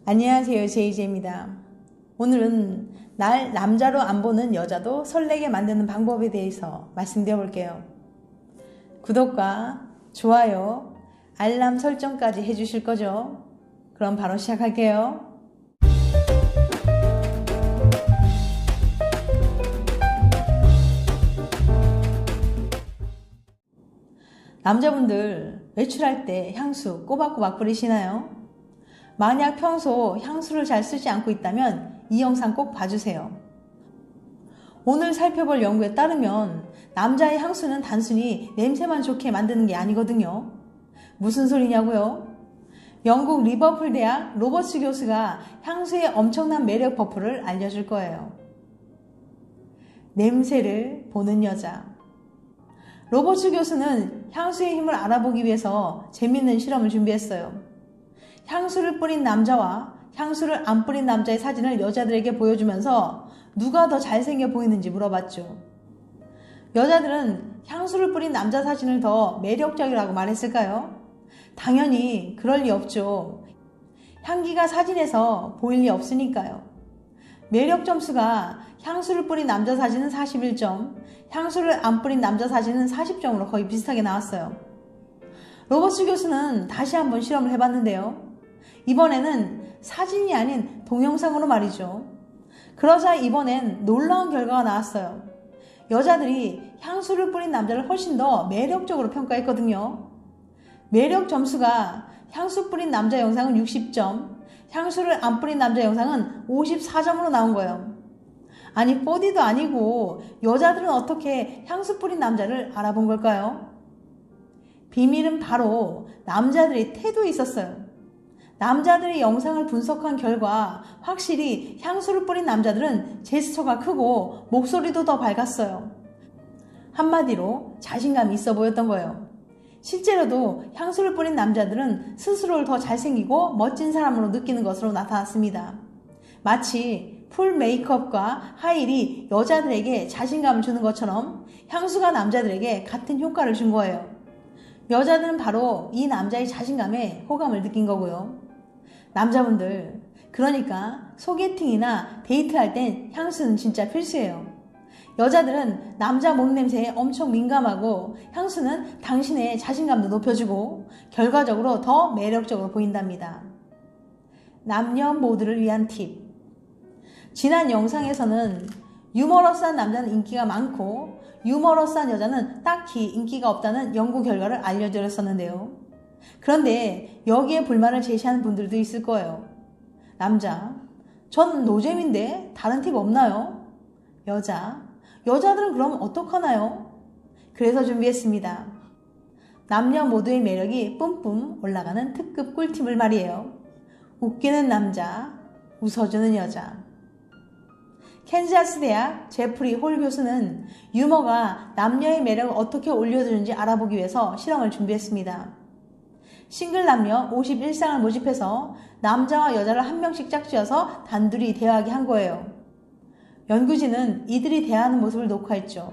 안녕하세요, 제이제입니다. 오늘은 날 남자로 안 보는 여자도 설레게 만드는 방법에 대해서 말씀드려 볼게요. 구독과 좋아요, 알람 설정까지 해주실 거죠? 그럼 바로 시작할게요. 남자분들 외출할 때 향수 꼬박꼬박 뿌리시나요? 만약 평소 향수를 잘 쓰지 않고 있다면 이 영상 꼭 봐주세요. 오늘 살펴볼 연구에 따르면 남자의 향수는 단순히 냄새만 좋게 만드는 게 아니거든요. 무슨 소리냐고요? 영국 리버풀 대학 로버츠 교수가 향수의 엄청난 매력 버프를 알려줄 거예요. 냄새를 보는 여자. 로버츠 교수는 향수의 힘을 알아보기 위해서 재밌는 실험을 준비했어요. 향수를 뿌린 남자와 향수를 안 뿌린 남자의 사진을 여자들에게 보여주면서 누가 더 잘생겨 보이는지 물어봤죠. 여자들은 향수를 뿌린 남자 사진을 더 매력적이라고 말했을까요? 당연히 그럴 리 없죠. 향기가 사진에서 보일 리 없으니까요. 매력 점수가 향수를 뿌린 남자 사진은 41점, 향수를 안 뿌린 남자 사진은 40점으로 거의 비슷하게 나왔어요. 로버츠 교수는 다시 한번 실험을 해봤는데요. 이번에는 사진이 아닌 동영상으로 말이죠. 그러자 이번엔 놀라운 결과가 나왔어요. 여자들이 향수를 뿌린 남자를 훨씬 더 매력적으로 평가했거든요. 매력 점수가 향수 뿌린 남자 영상은 60점, 향수를 안 뿌린 남자 영상은 54점으로 나온 거예요. 아니, 뽀디도 아니고 여자들은 어떻게 향수 뿌린 남자를 알아본 걸까요? 비밀은 바로 남자들의 태도에 있었어요. 남자들의 영상을 분석한 결과 확실히 향수를 뿌린 남자들은 제스처가 크고 목소리도 더 밝았어요. 한마디로 자신감이 있어 보였던 거예요. 실제로도 향수를 뿌린 남자들은 스스로를 더 잘생기고 멋진 사람으로 느끼는 것으로 나타났습니다. 마치 풀 메이크업과 하일이 여자들에게 자신감을 주는 것처럼 향수가 남자들에게 같은 효과를 준 거예요. 여자들은 바로 이 남자의 자신감에 호감을 느낀 거고요. 남자분들, 그러니까 소개팅이나 데이트할 땐 향수는 진짜 필수예요. 여자들은 남자 몸 냄새에 엄청 민감하고 향수는 당신의 자신감도 높여주고 결과적으로 더 매력적으로 보인답니다. 남녀 모두를 위한 팁. 지난 영상에서는 유머러스한 남자는 인기가 많고 유머러스한 여자는 딱히 인기가 없다는 연구 결과를 알려드렸었는데요. 그런데 여기에 불만을 제시하는 분들도 있을 거예요. 남자, 전 노잼인데 다른 팁 없나요? 여자들은 그럼 어떡하나요? 그래서 준비했습니다. 남녀 모두의 매력이 뿜뿜 올라가는 특급 꿀팁을 말이에요. 웃기는 남자, 웃어주는 여자. 캔자스 대학 제프리 홀 교수는 유머가 남녀의 매력을 어떻게 올려주는지 알아보기 위해서 실험을 준비했습니다. 싱글 남녀 51쌍을 모집해서 남자와 여자를 한 명씩 짝지어서 단둘이 대화하게 한 거예요. 연구진은 이들이 대화하는 모습을 녹화했죠.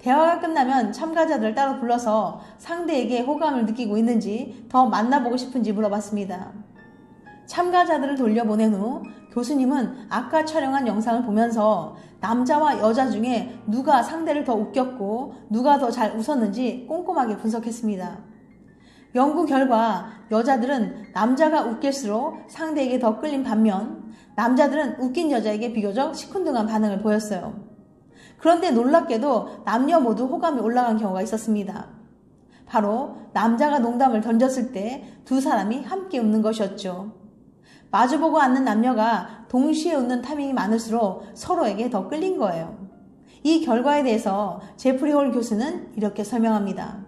대화가 끝나면 참가자들을 따로 불러서 상대에게 호감을 느끼고 있는지 더 만나보고 싶은지 물어봤습니다. 참가자들을 돌려보낸 후 교수님은 아까 촬영한 영상을 보면서 남자와 여자 중에 누가 상대를 더 웃겼고 누가 더 잘 웃었는지 꼼꼼하게 분석했습니다. 연구 결과 여자들은 남자가 웃길수록 상대에게 더 끌린 반면 남자들은 웃긴 여자에게 비교적 시큰둥한 반응을 보였어요. 그런데 놀랍게도 남녀 모두 호감이 올라간 경우가 있었습니다. 바로 남자가 농담을 던졌을 때 두 사람이 함께 웃는 것이었죠. 마주보고 앉는 남녀가 동시에 웃는 타이밍이 많을수록 서로에게 더 끌린 거예요. 이 결과에 대해서 제프리 홀 교수는 이렇게 설명합니다.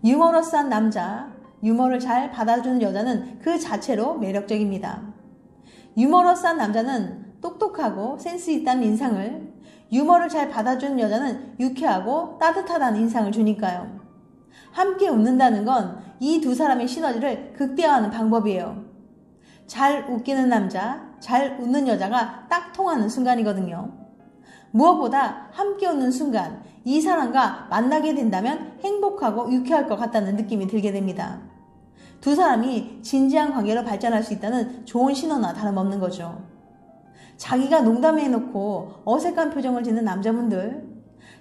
유머러스한 남자, 유머를 잘 받아주는 여자는 그 자체로 매력적입니다. 유머러스한 남자는 똑똑하고 센스 있다는 인상을, 유머를 잘 받아주는 여자는 유쾌하고 따뜻하다는 인상을 주니까요. 함께 웃는다는 건 이 두 사람의 시너지를 극대화하는 방법이에요. 잘 웃기는 남자, 잘 웃는 여자가 딱 통하는 순간이거든요. 무엇보다 함께 웃는 순간 이 사람과 만나게 된다면 행복하고 유쾌할 것 같다는 느낌이 들게 됩니다. 두 사람이 진지한 관계로 발전할 수 있다는 좋은 신호나 다름없는 거죠. 자기가 농담을 해놓고 어색한 표정을 짓는 남자분들,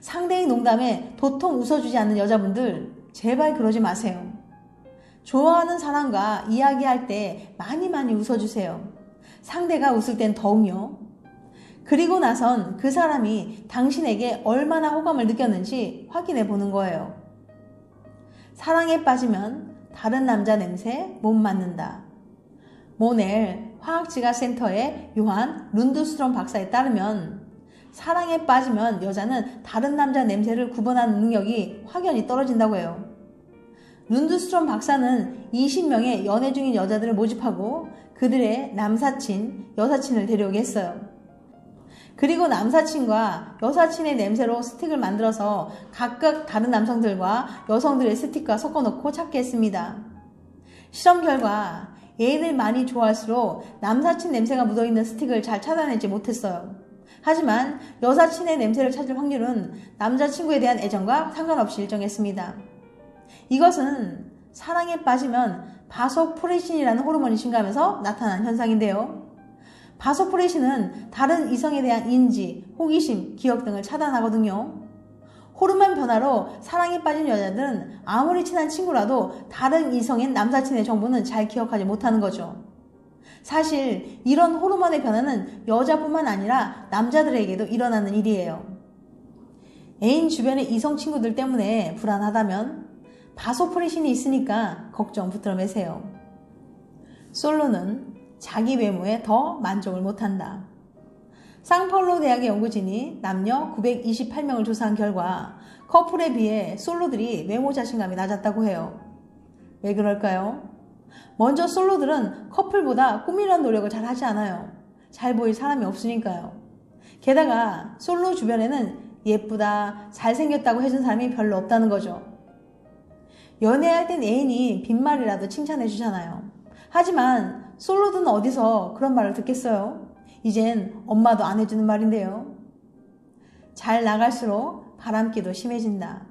상대의 농담에 도통 웃어주지 않는 여자분들, 제발 그러지 마세요. 좋아하는 사람과 이야기할 때 많이 웃어주세요. 상대가 웃을 땐 더욱요. 그리고 나선 그 사람이 당신에게 얼마나 호감을 느꼈는지 확인해 보는 거예요. 사랑에 빠지면 다른 남자 냄새 못 맡는다. 모넬 화학지가센터의 요한 룬드스트롬 박사에 따르면 사랑에 빠지면 여자는 다른 남자 냄새를 구분하는 능력이 확연히 떨어진다고 해요. 룬드스트롬 박사는 20명의 연애 중인 여자들을 모집하고 그들의 남사친, 여사친을 데려오게 했어요. 그리고 남사친과 여사친의 냄새로 스틱을 만들어서 각각 다른 남성들과 여성들의 스틱과 섞어놓고 찾게 했습니다. 실험 결과 애인을 많이 좋아할수록 남사친 냄새가 묻어있는 스틱을 잘 찾아내지 못했어요. 하지만 여사친의 냄새를 찾을 확률은 남자친구에 대한 애정과 상관없이 일정했습니다. 이것은 사랑에 빠지면 바소프레신이라는 호르몬이 증가하면서 나타난 현상인데요. 바소프레신은 다른 이성에 대한 인지, 호기심, 기억 등을 차단하거든요. 호르몬 변화로 사랑에 빠진 여자들은 아무리 친한 친구라도 다른 이성인 남사친의 정보는 잘 기억하지 못하는 거죠. 사실 이런 호르몬의 변화는 여자뿐만 아니라 남자들에게도 일어나는 일이에요. 애인 주변의 이성 친구들 때문에 불안하다면 바소프레신이 있으니까 걱정 붙들어 매세요. 솔로는 자기 외모에 더 만족을 못한다. 상파울로 대학의 연구진이 남녀 928명을 조사한 결과 커플에 비해 솔로들이 외모 자신감이 낮았다고 해요. 왜 그럴까요? 먼저 솔로들은 커플보다 꾸미려는 노력을 잘 하지 않아요. 잘 보일 사람이 없으니까요. 게다가 솔로 주변에는 예쁘다, 잘생겼다고 해준 사람이 별로 없다는 거죠. 연애할 땐 애인이 빈말이라도 칭찬해 주잖아요. 하지만 솔로들은 어디서 그런 말을 듣겠어요? 이젠 엄마도 안 해주는 말인데요. 잘 나갈수록 바람기도 심해진다.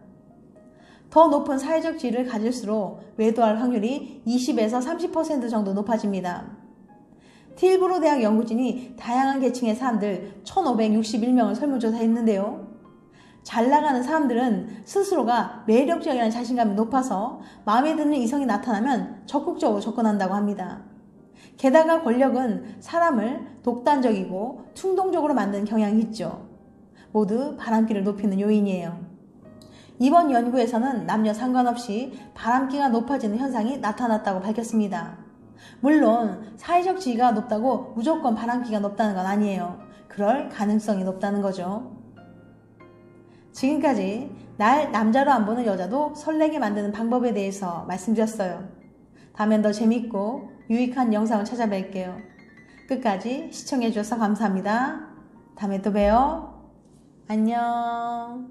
더 높은 사회적 지위를 가질수록 외도할 확률이 20에서 30% 정도 높아집니다. 틸브로 대학 연구진이 다양한 계층의 사람들 1561명을 설문조사했는데요. 잘 나가는 사람들은 스스로가 매력적이라는 자신감이 높아서 마음에 드는 이성이 나타나면 적극적으로 접근한다고 합니다. 게다가 권력은 사람을 독단적이고 충동적으로 만드는 경향이 있죠. 모두 바람기를 높이는 요인이에요. 이번 연구에서는 남녀 상관없이 바람기가 높아지는 현상이 나타났다고 밝혔습니다. 물론 사회적 지위가 높다고 무조건 바람기가 높다는 건 아니에요. 그럴 가능성이 높다는 거죠. 지금까지 날 남자로 안 보는 여자도 설레게 만드는 방법에 대해서 말씀드렸어요. 다음엔 더 재밌고 유익한 영상을 찾아뵐게요. 끝까지 시청해주셔서 감사합니다. 다음에 또 봬요. 안녕.